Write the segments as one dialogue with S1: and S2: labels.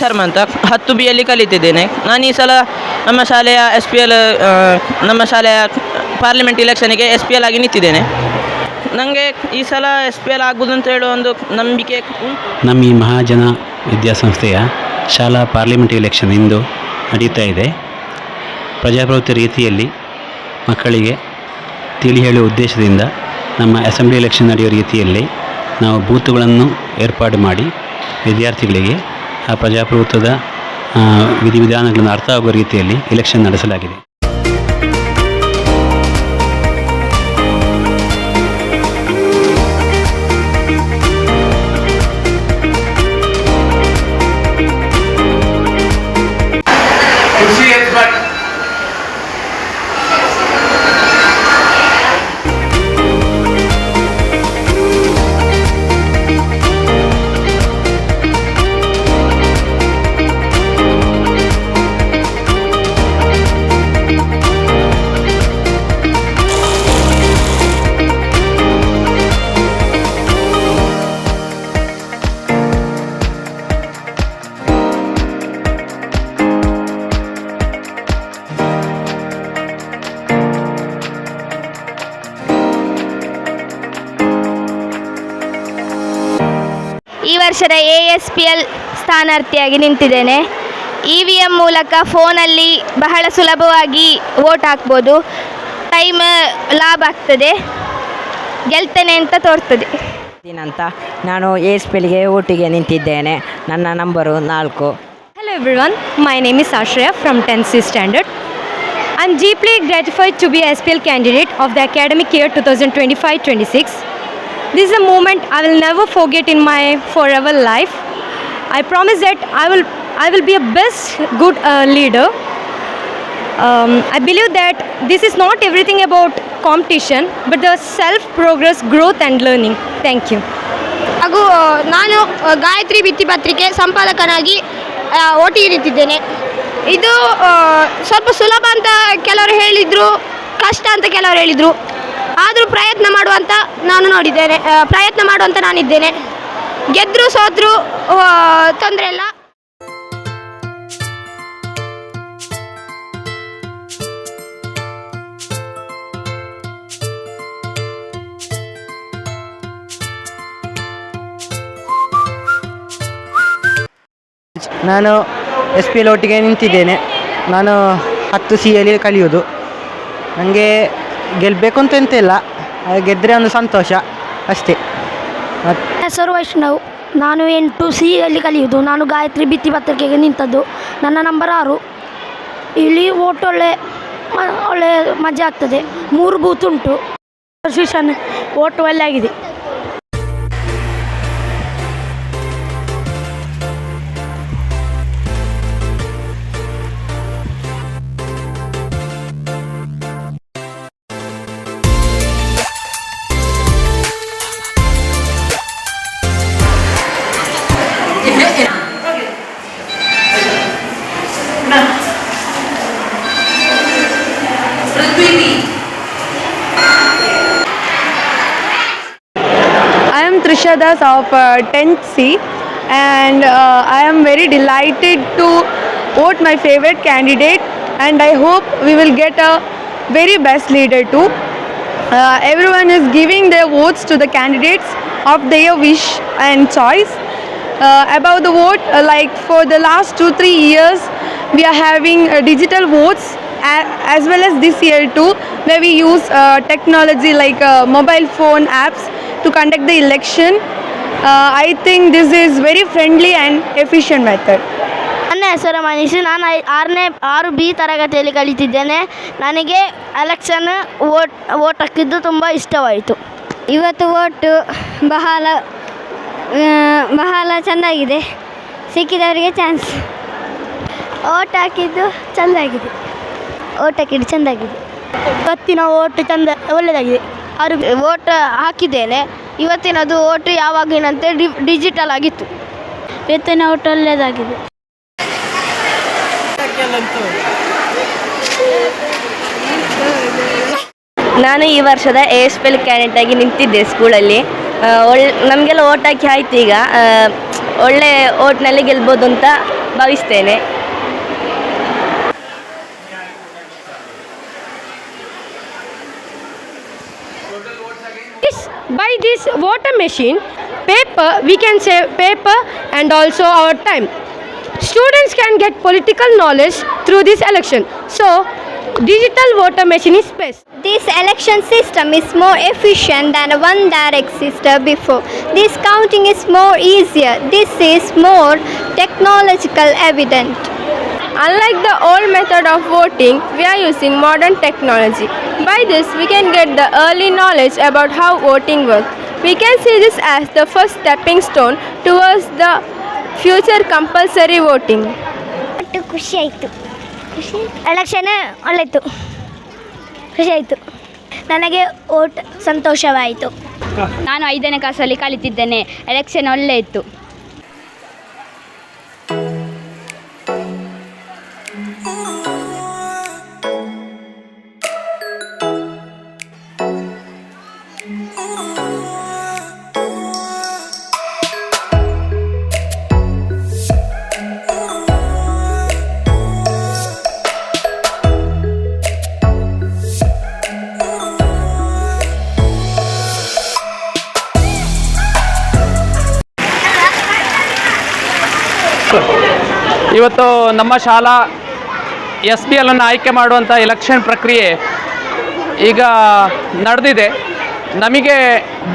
S1: ಶರ್ಮಾ ಅಂತ 10B ಕಲಿತಿದ್ದೇನೆ. ನಾನು ಈ ಸಲ ನಮ್ಮ ಶಾಲೆಯ SPL ನಮ್ಮ ಶಾಲೆಯ ಪಾರ್ಲಿಮೆಂಟ್ ಇಲೆಕ್ಷನಿಗೆ SPL ಆಗಿ ನಿಂತಿದ್ದೇನೆ. ನನಗೆ ಈ ಸಲ SPL ಆಗ್ಬೋದು ಅಂತ ಹೇಳೋ ಒಂದು ನಂಬಿಕೆ ಉಂಟು.
S2: ನಮ್ಮ ಈ ಮಹಾಜನ ವಿದ್ಯಾಸಂಸ್ಥೆಯ ಶಾಲಾ ಪಾರ್ಲಿಮೆಂಟ್ ಎಲೆಕ್ಷನ್ ಇಂದು ನಡೀತಾ ಇದೆ. ಪ್ರಜಾಪ್ರಭುತ್ವ ರೀತಿಯಲ್ಲಿ ಮಕ್ಕಳಿಗೆ ತಿಳಿ ಹೇಳುವ ಉದ್ದೇಶದಿಂದ ನಮ್ಮ ಅಸೆಂಬ್ಲಿ ಎಲೆಕ್ಷನ್ ನಡೆಯುವ ರೀತಿಯಲ್ಲಿ ನಾವು ಬೂತುಗಳನ್ನು ಏರ್ಪಾಡು ಮಾಡಿ ವಿದ್ಯಾರ್ಥಿಗಳಿಗೆ ಆ ಪ್ರಜಾಪ್ರಭುತ್ವದ ವಿಧಿವಿಧಾನಗಳನ್ನು ಅರ್ಥ ಆಗುವ ರೀತಿಯಲ್ಲಿ ಎಲೆಕ್ಷನ್ ನಡೆಸಲಾಗಿದೆ.
S3: ಈ ವರ್ಷದ ASPL ಸ್ಥಾನಾರ್ಥಿಯಾಗಿ ನಿಂತಿದ್ದೇನೆ. EVM ಮೂಲಕ ಫೋನಲ್ಲಿ ಬಹಳ ಸುಲಭವಾಗಿ ವೋಟ್ ಹಾಕ್ಬೋದು. ಟೈಮ್ ಲಾಭ ಆಗ್ತದೆ, ಗೆಲ್ತೇನೆ ಅಂತ ತೋರ್ತದೆ.
S4: ಅಂತ ನಾನು ASPLಗೆ ಓಟಿಗೆ ನಿಂತಿದ್ದೇನೆ. ನನ್ನ number 4.
S5: Hello everyone, my name is Ashraya from 10th C standard. I'm deeply gratified to be a SPL candidate of the academic year 2025-26. This is a moment I will never forget in my forever life. I promise that I will be a best good leader. I believe that this is not everything about competition, but the self progress, growth and learning. Thank you.
S3: ಹಾಗೂ ನಾನು ಗಾಯತ್ರಿ ಭಿತ್ತಿಪತ್ರಿಕೆ ಸಂಪಾದಕನಾಗಿ ಓಟಿಗೆ ನಿಂತಿದ್ದೇನೆ. ಇದು ಸ್ವಲ್ಪ ಸುಲಭ ಅಂತ ಕೆಲವರು ಹೇಳಿದರು, ಕಷ್ಟ ಅಂತ ಕೆಲವರು ಹೇಳಿದರು. ಆದರೂ ಪ್ರಯತ್ನ ಮಾಡುವಂತ ನಾನಿದ್ದೇನೆ. ಗೆದ್ದರೂ ಸೋತ್ರೂ ತೊಂದರೆ ಇಲ್ಲ.
S1: ನಾನು SPL ಒಟ್ಟಿಗೆ ನಿಂತಿದ್ದೇನೆ. ನಾನು 10C ಕಲಿಯೋದು. ನನಗೆ ಗೆಲ್ಲಬೇಕು ಅಂತ ಎಂತ ಇಲ್ಲ, ಗೆದ್ದರೆ ಒಂದು ಸಂತೋಷ ಅಷ್ಟೇ.
S6: ಹೆಸರು ವೈಷ್ಣವ್. ನಾನು 8C ಕಲಿಯೋದು. ನಾನು ಗಾಯತ್ರಿ ಭಿತ್ತಿಪತ್ರಿಕೆಗೆ ನಿಂತದ್ದು. ನನ್ನ ನಂಬರ್ 6. ಇಲ್ಲಿ ಓಟ್ ಒಳ್ಳೆ ಮಜಾ ಆಗ್ತದೆ. 3 ಬೂತ್ ಉಂಟು. ಓಟ್ ಒಳ್ಳೆ ಆಗಿದೆ.
S5: I am Trisha Das of 10th C and I am very delighted to vote my favorite candidate and I hope we will get a very best leader too. Everyone is giving their votes to the candidates of their wish and choice. About the vote, like for the last 2-3 years we are having digital votes as well as this year too, where we use technology like mobile phone apps to conduct the election. I think this is very friendly and efficient method.
S6: ನನ್ನ ಹೆಸರು ಮನೀಶ್. ನಾನು 6B ತರಗತಿಯಲ್ಲಿ ಕಲಿತಿದ್ದೇನೆ. ನನಗೆ election vote ಹಾಕಿದ್ದು ತುಂಬ ಇಷ್ಟವಾಯಿತು.
S3: ಇವತ್ತು ಓಟು ಬಹಳ ಚೆಂದಾಗಿದೆ. ಸಿಕ್ಕಿದವರಿಗೆ ಚಾನ್ಸ್. ಓಟ್ ಹಾಕಿದ್ದು ಚೆಂದಾಗಿದೆ.
S6: ಇವತ್ತಿನ ಓಟ್ ಒಳ್ಳೆಯದಾಗಿದೆ.
S3: ಓಟ್ ಹಾಕಿದ್ದೇನೆ. ಇವತ್ತಿನದು ಓಟು ಯಾವಾಗಿನಂತೆ ಡಿಜಿಟಲ್ ಆಗಿತ್ತು.
S6: ಇವತ್ತಿನ ಓಟ್ ಒಳ್ಳೆಯದಾಗಿದೆ.
S5: ನಾನು ಈ ವರ್ಷದ ASPL ಕ್ಯಾಂಡಿಡೇಟ್ ಆಗಿ ನಿಂತಿದ್ದೆ ಸ್ಕೂಲಲ್ಲಿ. ನಮಗೆಲ್ಲ ಓಟ್ ಹಾಕಿ ಆಯ್ತು. ಈಗ ಒಳ್ಳೆ ಓಟ್ನಲ್ಲಿ ಗೆಲ್ಬೋದು ಅಂತ
S3: ಭಾವಿಸ್ತೇನೆ.
S7: By this voter machine, we can save paper and also our time. Students can get political knowledge through this election. So, digital voter machine is best.
S3: This election system is more efficient than the one that existed before. This counting is more easier. This is more technological evident.
S5: Unlike the old method of voting, we are using modern technology. By this, we can get the early knowledge about how voting works. We can see this as the first stepping stone towards the future compulsory voting.
S3: ಖುಷಿ ಆಯಿತು. Election ಒಳ್ಳೆಯಿತು, ಖುಷಿ ಆಯಿತು. ನನಗೆ vote ಸಂತೋಷವಾಯಿತು.
S8: ನಾನು 5ನೇ ಕ್ಲಾಸಲ್ಲಿ ಕಲಿತಿದ್ದೇನೆ. ಎಲೆಕ್ಷನ್ ಒಳ್ಳೆ ಇತ್ತು.
S9: ಇವತ್ತು ನಮ್ಮ ಶಾಲಾ SPL ಅನ್ನು ಆಯ್ಕೆ ಮಾಡುವಂಥ ಎಲೆಕ್ಷನ್ ಪ್ರಕ್ರಿಯೆ ಈಗ ನಡೆದಿದೆ. ನಮಗೆ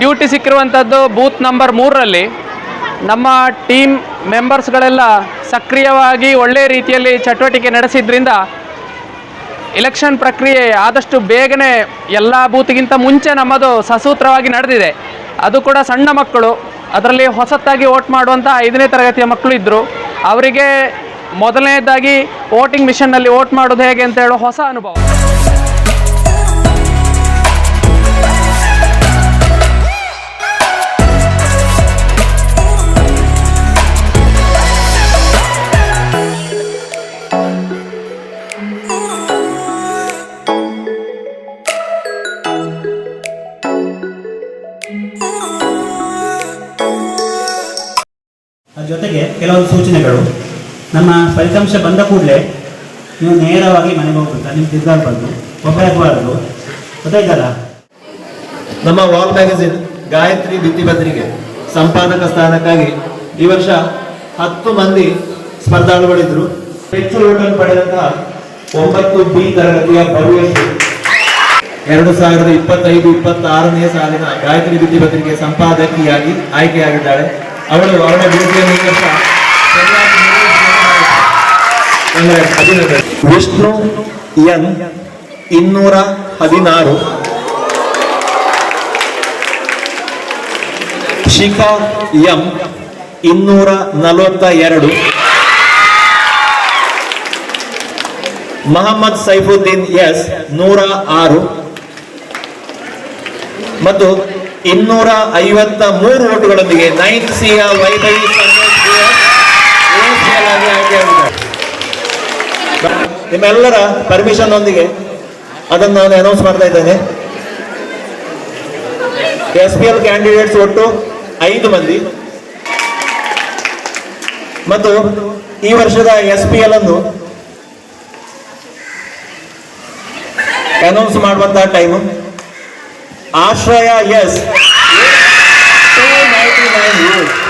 S9: ಡ್ಯೂಟಿ ಸಿಕ್ಕಿರುವಂಥದ್ದು ಬೂತ್ ನಂಬರ್ 3ರಲ್ಲಿ. ನಮ್ಮ ಟೀಮ್ ಮೆಂಬರ್ಸ್ಗಳೆಲ್ಲ ಸಕ್ರಿಯವಾಗಿ ಒಳ್ಳೆಯ ರೀತಿಯಲ್ಲಿ ಚಟುವಟಿಕೆ ನಡೆಸಿದ್ರಿಂದ ಎಲೆಕ್ಷನ್ ಪ್ರಕ್ರಿಯೆ ಆದಷ್ಟು ಬೇಗನೆ ಎಲ್ಲ ಬೂತ್ಗಿಂತ ಮುಂಚೆ ನಮ್ಮದು ಸಸೂತ್ರವಾಗಿ ನಡೆದಿದೆ. ಅದು ಕೂಡ ಸಣ್ಣ ಮಕ್ಕಳು, ಅದರಲ್ಲಿ ಹೊಸತಾಗಿ ವೋಟ್ ಮಾಡುವಂಥ 5ನೇ ತರಗತಿಯ ಮಕ್ಕಳು ಇದ್ದರು. ಅವರಿಗೆ ಮೊದಲನೇದಾಗಿ ವೋಟಿಂಗ್ ಮಿಷನ್ನಲ್ಲಿ ವೋಟ್ ಮಾಡೋದು ಹೇಗೆ ಅಂತ ಹೇಳೋ ಹೊಸ ಅನುಭವ.
S2: ಜೊತೆಗೆ ಕೆಲವೊಂದು ಸೂಚನೆಗಳು. ನಮ್ಮ ಫಲಿತಾಂಶ ಬಂದ ಕೂಡಲೇ ನೀವು ನೇರವಾಗಿ ಮನೆಗೆ ಹೋಗ್ಬೇಕು, ನಿಮ್ಮ ತಿರ್ಗಾಡಬಾರ್ದು, ಒಬ್ಬರಾಗಬಾರ್ದು, ಗೊತ್ತಾಯ್ತಲ್ಲ.
S10: ನಮ್ಮ ವಾಲ್ ಮ್ಯಾಗಝಿನ್ ಗಾಯತ್ರಿ ಭಿತ್ತಿಪತ್ರಿಕೆ ಸಂಪಾದಕ ಸ್ಥಾನಕ್ಕಾಗಿ ಈ ವರ್ಷ 10 ಮಂದಿ ಸ್ಪರ್ಧಾಳುಗಳಿದ್ರು. ಹೆಚ್ಚು ಓಟನ್ನು ಪಡೆದಂತಹ 9B ತರಗತಿಯ ಭವ್ಯಶ್ರೀ 2025-26ನೇ ಸಾಲಿನ ಗಾಯತ್ರಿ ಭಿತ್ತಿಪತ್ರಿಕೆ ಸಂಪಾದಕಿಯಾಗಿ ಆಯ್ಕೆಯಾಗಿದ್ದಾಳೆ. ಅವಳ ಡ್ಯೂಟಿಯನ್ನು ಈ ವರ್ಷ ವಿಷ್ಣು N 216, ಶಿಖಾ M 242, ಮೊಹಮ್ಮದ್ ಸೈಫುದ್ದೀನ್ S 106 ಮತ್ತು 253 ಓಟುಗಳೊಂದಿಗೆ 9th C ವೈಭವಿ ಆಯ್ಕೆಯಾಗಿದ್ದಾರೆ. ನಿಮ್ಮೆಲ್ಲರ ಪರ್ಮಿಷನ್ ಒಂದಿಗೆ ಅದನ್ನು ನಾನು ಅನೌನ್ಸ್ ಮಾಡ್ತಾ ಇದ್ದೇನೆ. SPL ಕ್ಯಾಂಡಿಡೇಟ್ಸ್ ಒಟ್ಟು 5 ಮಂದಿ ಮತ್ತು ಈ ವರ್ಷದ SPL ಅನ್ನು ಅನೌನ್ಸ್ ಮಾಡುವಂತಹ ಟೈಮು ಆಶ್ರಯ S 299